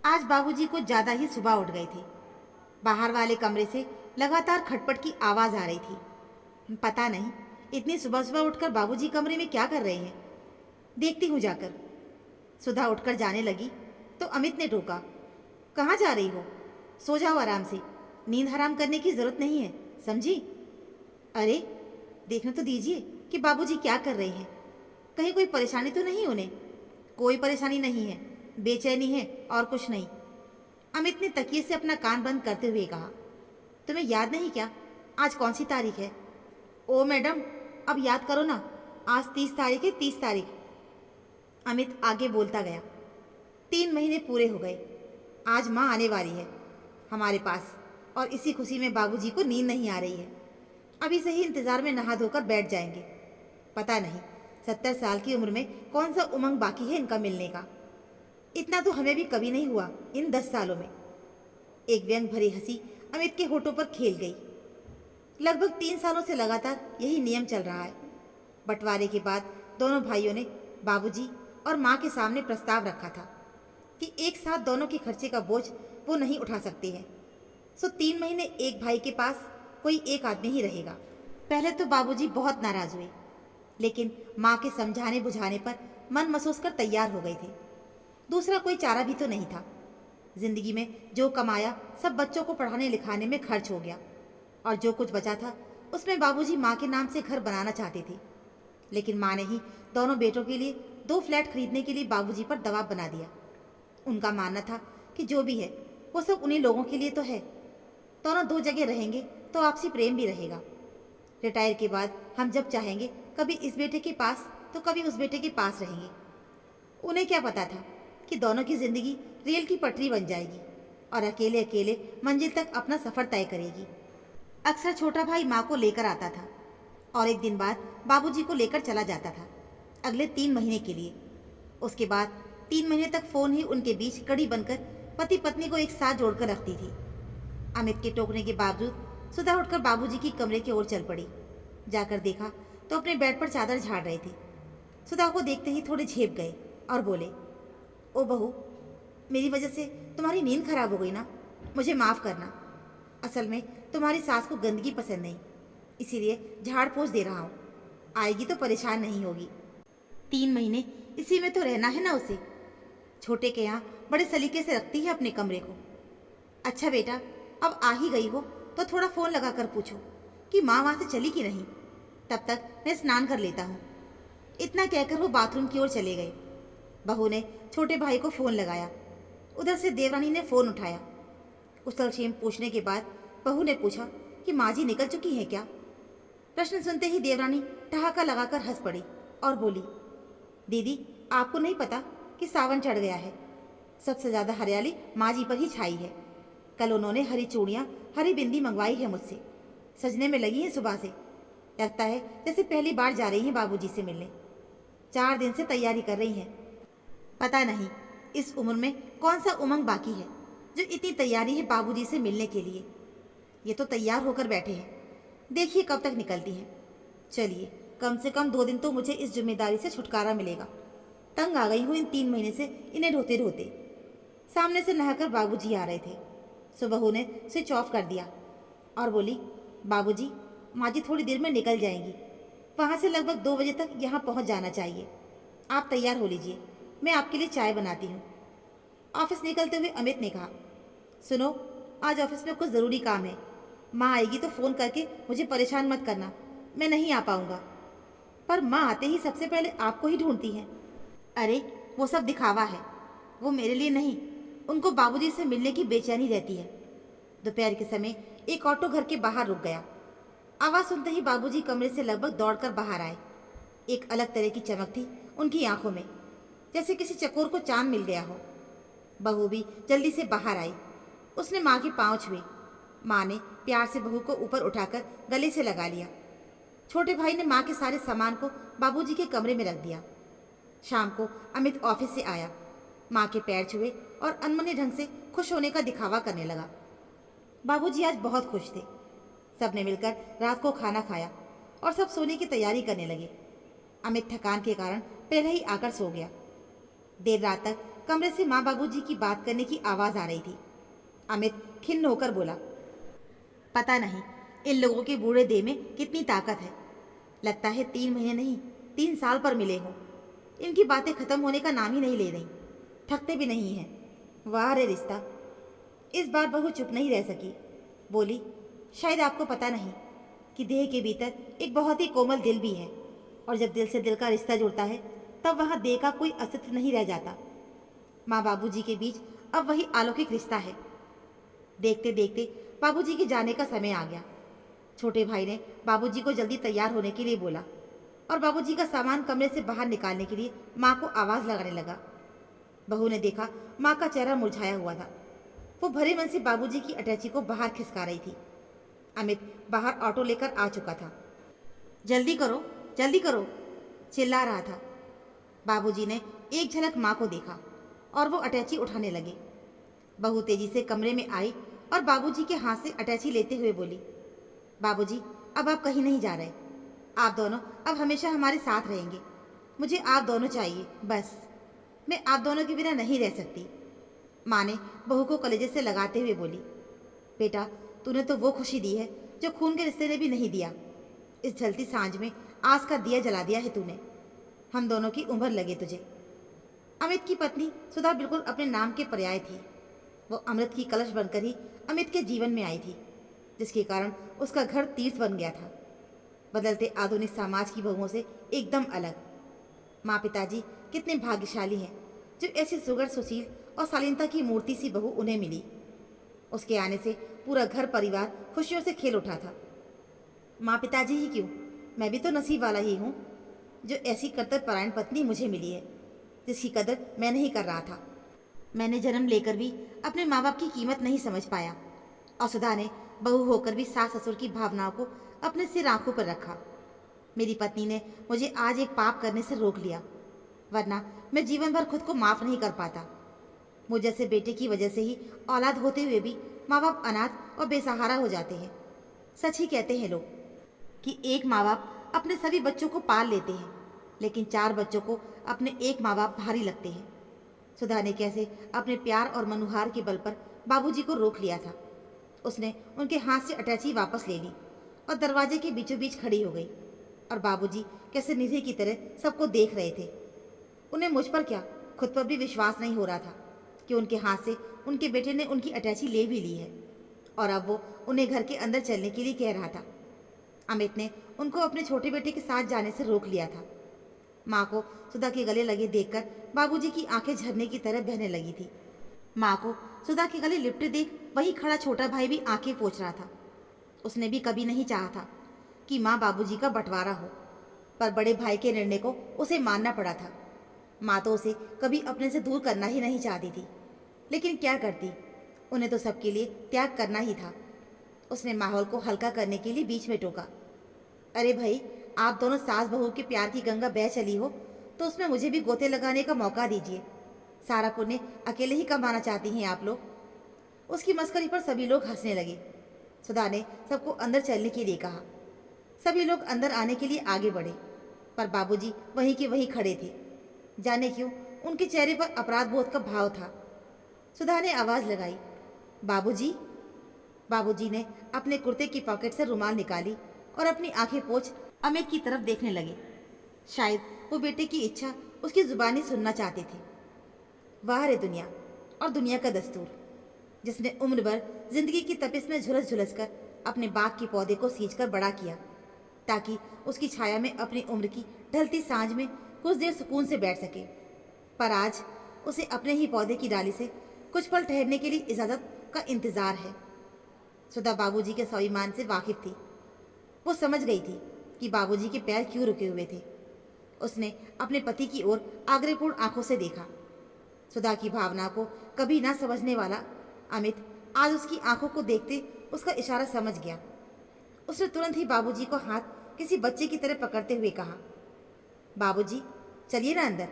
आज बाबूजी कुछ ज्यादा ही सुबह उठ गए थे। बाहर वाले कमरे से लगातार खटपट की आवाज आ रही थी। पता नहीं इतनी सुबह सुबह उठकर बाबूजी कमरे में क्या कर रहे हैं। देखती हूँ जाकर। सुधा उठकर जाने लगी तो अमित ने टोका, कहाँ जा रही हो? सो जाओ आराम से, नींद हराम करने की जरूरत नहीं है, समझी? अरे देखने तो दीजिए कि बाबूजी क्या कर रहे हैं। कहीं कोई परेशानी तो नहीं उन्हें? कोई परेशानी नहीं है, बेचैनी है और कुछ नहीं। अमित ने तकिए से अपना कान बंद करते हुए कहा, तुम्हें याद नहीं क्या आज कौन सी तारीख है? ओ मैडम, अब याद करो ना, आज 30 तारीख है, 30 तारीख। अमित आगे बोलता गया। 3 महीने पूरे हो गए। आज माँ आने वाली है हमारे पास और इसी खुशी में बाबूजी को नींद नहीं आ रही है। अभी से ही इंतजार में नहा धोकर बैठ जाएंगे। पता नहीं 70 साल की उम्र में कौन सा उमंग बाकी है इनका मिलने का। इतना तो हमें भी कभी नहीं हुआ इन 10 सालों में। एक व्यंग भरी हंसी अमित के होठों पर खेल गई। लगभग 3 सालों से लगातार यही नियम चल रहा है। बंटवारे के बाद दोनों भाइयों ने बाबूजी और माँ के सामने प्रस्ताव रखा था कि एक साथ दोनों के खर्चे का बोझ वो नहीं उठा सकते हैं। सो 3 महीने एक भाई के पास कोई एक आदमी ही रहेगा। पहले तो बाबूजी बहुत नाराज हुए, लेकिन माँ के समझाने बुझाने पर मन महसूस कर तैयार हो गए थे। दूसरा कोई चारा भी तो नहीं था। जिंदगी में जो कमाया सब बच्चों को पढ़ाने लिखाने में खर्च हो गया और जो कुछ बचा था उसमें बाबूजी माँ के नाम से घर बनाना चाहते थे। लेकिन माँ ने ही दोनों बेटों के लिए 2 फ्लैट खरीदने के लिए बाबूजी पर दबाव बना दिया। उनका मानना था कि जो भी है वो सब उन्हीं लोगों के लिए तो है। दोनों 2 जगह रहेंगे तो आपसी प्रेम भी रहेगा। रिटायर के बाद हम जब चाहेंगे कभी इस बेटे के पास तो कभी उस बेटे के पास रहेंगे। उन्हें क्या पता था कि दोनों की जिंदगी रेल की पटरी बन जाएगी और अकेले अकेले मंजिल तक अपना सफर तय करेगी। अक्सर छोटा भाई माँ को लेकर आता था और एक दिन बाद बाबूजी को लेकर चला जाता था, अगले 3 महीने के लिए। उसके बाद 3 महीने तक फोन ही उनके बीच कड़ी बनकर पति पत्नी को एक साथ जोड़कर रखती थी। अमित के टोकने के बावजूद सुधा उठकर बाबूजी की कमरे की ओर चल पड़ी। जाकर देखा तो अपने बेड पर चादर झाड़ रहे थे। सुधा को देखते ही थोड़े झेप गए और बोले, ओ बहू, मेरी वजह से तुम्हारी नींद खराब हो गई ना, मुझे माफ़ करना। असल में तुम्हारी सास को गंदगी पसंद नहीं, इसीलिए झाड़ पोंछ दे रहा हूँ। आएगी तो परेशान नहीं होगी। 3 महीने इसी में तो रहना है ना उसे। छोटे के यहाँ बड़े सलीके से रखती है अपने कमरे को। अच्छा बेटा, अब आ ही गई हो तो थोड़ा फ़ोन लगा कर पूछो कि माँ वहाँ से चली कि नहीं। तब तक मैं स्नान कर लेता हूँ। इतना कहकर वो बाथरूम की ओर चले गए। बहू ने छोटे भाई को फ़ोन लगाया। उधर से देवरानी ने फ़ोन उठाया। उछल छेम पूछने के बाद बहू ने पूछा कि माँ जी निकल चुकी हैं क्या। प्रश्न सुनते ही देवरानी ठहाका लगाकर हंस पड़ी और बोली, दीदी आपको नहीं पता कि सावन चढ़ गया है। सबसे ज़्यादा हरियाली माँ जी पर ही छाई है। कल उन्होंने हरी चूड़ियाँ हरी बिंदी मंगवाई है मुझसे। सजने में लगी हैं सुबह से। लगता है जैसे पहली बार जा रही हैं बाबूजी से मिलने। 4 दिन से तैयारी कर रही हैं। पता नहीं इस उम्र में कौन सा उमंग बाकी है जो इतनी तैयारी है बाबूजी से मिलने के लिए। ये तो तैयार होकर बैठे हैं, देखिए कब तक निकलती हैं। चलिए कम से कम 2 दिन तो मुझे इस जिम्मेदारी से छुटकारा मिलेगा। तंग आ गई हूँ इन 3 महीने से इन्हें ढोते ढोते। सामने से नहाकर बाबूजी आ रहे थे। सो बहू ने स्विच ऑफ कर दिया और बोली, बाबूजी माँ जी थोड़ी देर में निकल जाएंगी। वहाँ से लगभग 2 बजे तक यहाँ पहुँच जाना चाहिए। आप तैयार हो लीजिए, मैं आपके लिए चाय बनाती हूँ। ऑफिस निकलते हुए अमित ने कहा, सुनो, आज ऑफिस में कुछ ज़रूरी काम है। माँ आएगी तो फ़ोन करके मुझे परेशान मत करना, मैं नहीं आ पाऊँगा। पर माँ आते ही सबसे पहले आपको ही ढूंढती हैं। अरे वो सब दिखावा है, वो मेरे लिए नहीं, उनको बाबूजी से मिलने की बेचैनी रहती है। दोपहर के समय एक ऑटो घर के बाहर रुक गया। आवाज़ सुनते ही बाबूजी कमरे से लगभग दौड़कर बाहर आए। एक अलग तरह की चमक थी उनकी आंखों में, जैसे किसी चकोर को चांद मिल गया हो। बहू भी जल्दी से बाहर आई। उसने माँ के पाँव छुए। माँ ने प्यार से बहू को ऊपर उठाकर गले से लगा लिया। छोटे भाई ने माँ के सारे सामान को बाबूजी के कमरे में रख दिया। शाम को अमित ऑफिस से आया, माँ के पैर छुए और अनमने ढंग से खुश होने का दिखावा करने लगा। बाबूजी आज बहुत खुश थे। सबने मिलकर रात को खाना खाया और सब सोने की तैयारी करने लगे। अमित थकान के कारण पहले ही आकर सो गया। देर रात तक कमरे से माँ बाबूजी की बात करने की आवाज़ आ रही थी। अमित खिन्न होकर बोला, पता नहीं इन लोगों के बूढ़े देह में कितनी ताकत है। लगता है 3 महीने नहीं 3 साल पर मिले हों। इनकी बातें खत्म होने का नाम ही नहीं ले रही, थकते भी नहीं हैं। वाह रे रिश्ता। इस बार बहू चुप नहीं रह सकी, बोली, शायद आपको पता नहीं कि देह के भीतर एक बहुत ही कोमल दिल भी है, और जब दिल से दिल का रिश्ता जुड़ता है तब वहाँ देह का कोई अस्तित्व नहीं रह जाता। माँ बाबूजी के बीच अब वही अलौकिक रिश्ता है। देखते देखते बाबूजी के जाने का समय आ गया। छोटे भाई ने बाबूजी को जल्दी तैयार होने के लिए बोला और बाबूजी का सामान कमरे से बाहर निकालने के लिए माँ को आवाज़ लगाने लगा। बहू ने देखा माँ का चेहरा मुरझाया हुआ था। वो भरे मन से बाबूजी की अटैची को बाहर खिसका रही थी। अमित बाहर ऑटो लेकर आ चुका था। जल्दी करो, चिल्ला रहा था। बाबूजी ने एक झलक माँ को देखा और वो अटैची उठाने लगे। बहू तेजी से कमरे में आई और बाबूजी के हाथ से अटैची लेते हुए बोली, बाबूजी अब आप कहीं नहीं जा रहे। आप दोनों अब हमेशा हमारे साथ रहेंगे। मुझे आप दोनों चाहिए, बस। मैं आप दोनों के बिना नहीं रह सकती। माँ ने बहू को कलेजे से लगाते हुए बोली, बेटा तूने तो वो खुशी दी है जो खून के रिश्ते ने भी नहीं दिया। इस जलती सांझ में आस का दिया जला दिया है तूने। हम दोनों की उम्र लगे तुझे। अमित की पत्नी सुधा बिल्कुल अपने नाम के पर्याय थी। वो अमृत की कलश बनकर ही अमित के जीवन में आई थी, जिसके कारण उसका घर तीर्थ बन गया था, बदलते आधुनिक समाज की बहुओं से एकदम अलग। माँ पिताजी कितने भाग्यशाली हैं जो ऐसी सुगर सुशील और शालीनता की मूर्ति सी बहू उन्हें मिली। उसके आने से पूरा घर परिवार खुशियों से खेल उठा था। माँ पिताजी ही क्यों, मैं भी तो नसीब वाला ही हूँ जो ऐसी कर्तव्यपरायण पत्नी मुझे मिली है, जिसकी कदर मैं नहीं कर रहा था। मैंने जन्म लेकर भी अपने माँ बाप की कीमत नहीं समझ पाया, और सुधा ने बहू होकर भी सास ससुर की भावनाओं को अपने सिर आंखों पर रखा। मेरी पत्नी ने मुझे आज एक पाप करने से रोक लिया, वरना मैं जीवन भर खुद को माफ़ नहीं कर पाता। मुझ जैसे बेटे की वजह से ही औलाद होते हुए भी माँ बाप अनाथ और बेसहारा हो जाते हैं। सच ही कहते हैं लोग कि एक माँ बाप अपने सभी बच्चों को पाल लेते हैं, लेकिन 4 बच्चों को अपने एक माँ बाप भारी लगते हैं। सुधा ने कैसे अपने प्यार और मनुहार के बल पर बाबूजी को रोक लिया था। उसने उनके हाथ से अटैची वापस ले ली और दरवाजे के बीचों बीच खड़ी हो गई, और बाबूजी कैसे निधे की तरह सबको देख रहे थे। उन्हें मुझ पर क्या, खुद पर भी विश्वास नहीं हो रहा था कि उनके हाथ से उनके बेटे ने उनकी अटैची ले भी ली है, और अब वो उन्हें घर के अंदर चलने के लिए कह रहा था। अमित ने उनको अपने छोटे बेटे के साथ जाने से रोक लिया था। माँ को सुधा के गले लगे देखकर बाबूजी की आंखें झरने की तरह बहने लगी थी। माँ को सुधा के गले लिपटे देख वही खड़ा छोटा भाई भी आंखें पोंछ रहा था। उसने भी कभी नहीं चाहा था कि माँ बाबूजी का बंटवारा हो, पर बड़े भाई के निर्णय को उसे मानना पड़ा था। माँ तो उसे कभी अपने से दूर करना ही नहीं चाहती थी, लेकिन क्या करती, उन्हें तो सबके लिए त्याग करना ही था। उसने माहौल को हल्का करने के लिए बीच में टोका, अरे भाई, आप दोनों सास बहू के प्यार की गंगा बह चली हो तो उसमें मुझे भी गोते लगाने का मौका दीजिए। सारा पुण्य अकेले ही कमाना चाहती हैं आप लोग। उसकी मस्करी पर सभी लोग हंसने लगे। सुधा ने सबको अंदर चलने के लिए कहा। सभी लोग अंदर आने के लिए आगे बढ़े, पर बाबूजी वहीं के वहीं खड़े थे। जाने क्यों उनके चेहरे पर अपराध बोध का भाव था। सुधा ने आवाज़ लगाई, बाबूजी। बाबूजी ने अपने कुर्ते की पॉकेट से रुमाल निकाली और अपनी आंखें पोंछ अमित की तरफ देखने लगे। शायद वो बेटे की इच्छा उसकी जुबानी सुनना चाहते थे। वाह रे दुनिया और दुनिया का दस्तूर, जिसने उम्र भर जिंदगी की तपिश में झुलस झुलस कर अपने बाग के पौधे को सींचकर बड़ा किया, ताकि उसकी छाया में अपनी उम्र की ढलती सांझ में कुछ देर सुकून से बैठ सके। पर आज उसे अपने ही पौधे की डाली से कुछ पल ठहरने के लिए इजाज़त का इंतज़ार है। सुधा बाबूजी के स्वाभिमान से वाकिफ थी। वो समझ गई थी कि बाबूजी के पैर क्यों रुके हुए थे। उसने अपने पति की ओर आग्रहपूर्ण आंखों से देखा। सुधा की भावना को कभी ना समझने वाला अमित आज उसकी आंखों को देखते उसका इशारा समझ गया। उसने तुरंत ही बाबूजी को हाथ किसी बच्चे की तरह पकड़ते हुए कहा, बाबूजी चलिए ना अंदर,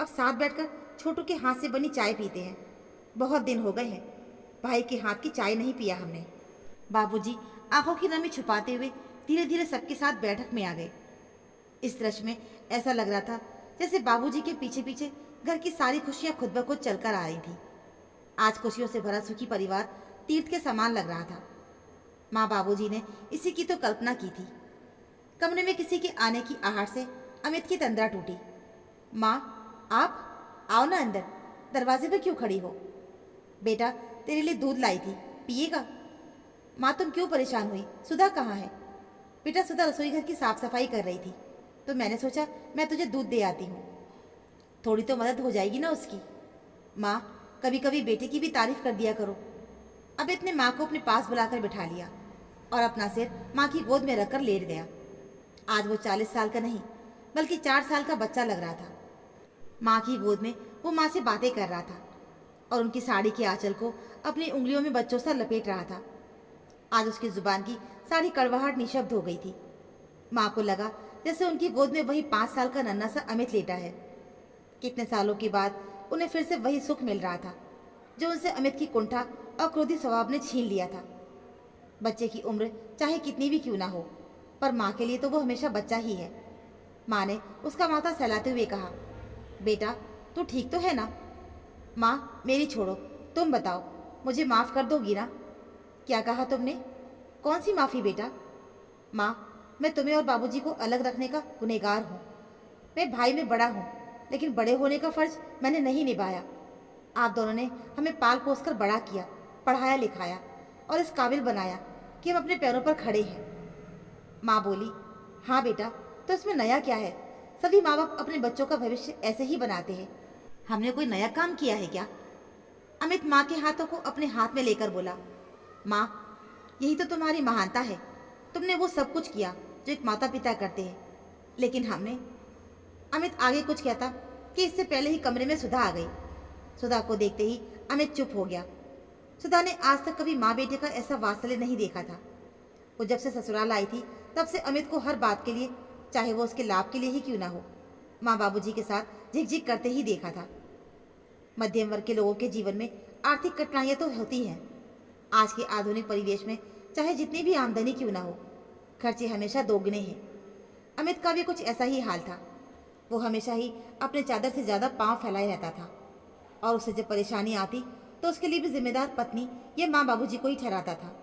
अब साथ बैठकर छोटू के हाथ से बनी चाय पीते हैं। बहुत दिन हो गए हैं भाई के हाथ की चाय नहीं पिया हमने। बाबूजी आंखों की नमी छुपाते हुए धीरे धीरे सबके साथ बैठक में आ गए। इस दृश्य में ऐसा लग रहा था जैसे बाबूजी के पीछे पीछे घर की सारी खुशियां खुद ब खुद चलकर आ रही थी। आज खुशियों से भरा सुखी परिवार तीर्थ के समान लग रहा था। माँ बाबूजी ने इसी की तो कल्पना की थी। कमरे में किसी के आने की आहट से अमित की तंद्रा टूटी। माँ, आप आओ ना अंदर, दरवाजे पर क्यों खड़ी हो? बेटा, तेरे लिए दूध लाई थी, पिएगा? माँ, तुम क्यों परेशान हुई? सुधा कहाँ है? बेटा, सुधा रसोई घर की साफ सफाई कर रही थी, तो मैंने सोचा मैं तुझे दूध दे आती हूँ, थोड़ी तो मदद हो जाएगी ना उसकी। माँ, कभी कभी बेटे की भी तारीफ कर दिया करो। अमित ने माँ को अपने पास बुलाकर बिठा लिया और अपना सिर माँ की गोद में रखकर लेट गया। आज वो 40 साल का नहीं बल्कि 4 साल का बच्चा लग रहा था। माँ की गोद में वो माँ से बातें कर रहा था और उनकी साड़ी के आंचल को अपनी उंगलियों में बच्चों सा लपेट रहा था। आज उसकी जुबान की सारी कड़वाहट निशब्द हो गई थी। माँ को लगा जैसे उनकी गोद में वही 5 साल का नन्हा सा अमित लेटा है। कितने सालों के बाद उन्हें फिर से वही सुख मिल रहा था जो उनसे अमित की कुंठा और क्रोधी स्वभाव ने छीन लिया था। बच्चे की उम्र चाहे कितनी भी क्यों ना हो, पर माँ के लिए तो वो हमेशा बच्चा ही है। माँ ने उसका माथा सहलाते हुए कहा, बेटा, तू ठीक तो है ना? माँ, मेरी छोड़ो, तुम बताओ, मुझे माफ़ कर दोगी ना? क्या कहा तुमने? कौन सी माफ़ी बेटा? माँ, मैं तुम्हें और बाबूजी को अलग रखने का गुनहगार हूँ। मैं भाई में बड़ा हूँ, लेकिन बड़े होने का फ़र्ज मैंने नहीं निभाया। आप दोनों ने हमें पाल पोस कर बड़ा किया, पढ़ाया लिखाया और इस काबिल बनाया कि हम अपने पैरों पर खड़े हैं। माँ बोली, हाँ बेटा, तो इसमें नया क्या है? सभी माँ बाप अपने बच्चों का भविष्य ऐसे ही बनाते हैं। हमने कोई नया काम किया है क्या? अमित माँ के हाथों को अपने हाथ में लेकर बोला, माँ, यही तो तुम्हारी महानता है। तुमने वो सब कुछ किया जो एक माता पिता करते हैं, लेकिन हमने। अमित आगे कुछ कहता कि इससे पहले ही कमरे में सुधा आ गई। सुधा को देखते ही अमित चुप हो गया। सुधा ने आज तक कभी माँ बेटे का ऐसा वात्सल्य नहीं देखा था। वो जब से ससुराल आई थी तब से अमित को हर बात के लिए, चाहे वो उसके लाभ के लिए ही क्यों ना हो, माँ बाबूजी के साथ झिकझिक करते ही देखा था। मध्यम वर्ग के लोगों के जीवन में आर्थिक कठिनाइयाँ तो होती हैं। आज के आधुनिक परिवेश में चाहे जितनी भी आमदनी क्यों ना हो, खर्चे हमेशा दोगुने हैं। अमित का भी कुछ ऐसा ही हाल था। वो हमेशा ही अपने चादर से ज़्यादा पांव फैलाए रहता था और उसे जब परेशानी आती तो उसके लिए भी जिम्मेदार पत्नी या माँ बाबूजी को ही ठहराता था।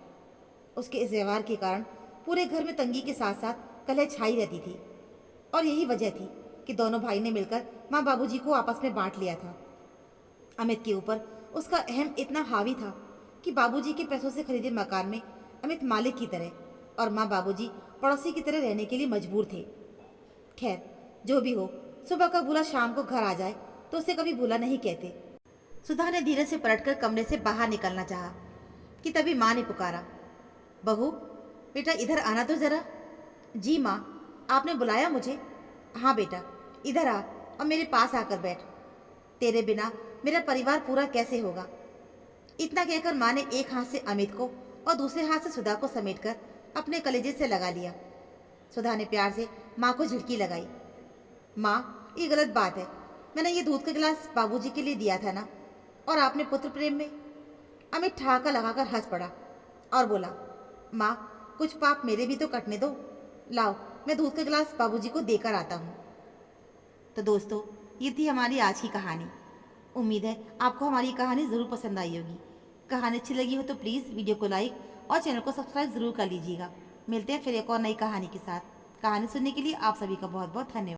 उसके इस व्यवहार के कारण पूरे घर में तंगी के साथ साथ कलह छाई रहती थी और यही वजह थी कि दोनों भाई ने मिलकर माँ बाबूजी को आपस में बांट लिया था। अमित के ऊपर उसका अहम इतना हावी था कि बाबूजी के पैसों से खरीदे मकान में अमित मालिक की तरह और माँ बाबूजी पड़ोसी की तरह रहने के लिए मजबूर थे। खैर, जो भी हो, सुबह का बुला शाम को घर आ जाए तो उसे कभी बुला नहीं कहते। सुधा ने धीरे से पलटकर कमरे से बाहर निकलना चाहा कि तभी माँ ने पुकारा, बहू, बेटा इधर आना तो जरा। जी माँ, आपने बुलाया मुझे? हाँ बेटा, इधर आ और मेरे पास आकर बैठ। तेरे बिना मेरा परिवार पूरा कैसे होगा? इतना कहकर माँ ने एक हाथ से अमित को और दूसरे हाथ से सुधा को समेटकर अपने कलेजे से लगा लिया। सुधा ने प्यार से माँ को झिड़की लगाई। माँ, ये गलत बात है। मैंने ये दूध का गिलास बाबूजी के लिए दिया था ना, और आपने पुत्र प्रेम में। अमित ठहाका लगाकर हंस पड़ा और बोला, माँ, कुछ पाप मेरे भी तो कटने दो। लाओ, मैं दूध का गिलास बाबूजी को देकर आता हूँ। तो दोस्तों, ये थी हमारी आज की कहानी। उम्मीद है आपको हमारी कहानी ज़रूर पसंद आई होगी। कहानी अच्छी लगी हो तो प्लीज़ वीडियो को लाइक और चैनल को सब्सक्राइब ज़रूर कर लीजिएगा। मिलते हैं फिर एक और नई कहानी के साथ। कहानी सुनने के लिए आप सभी का बहुत बहुत धन्यवाद।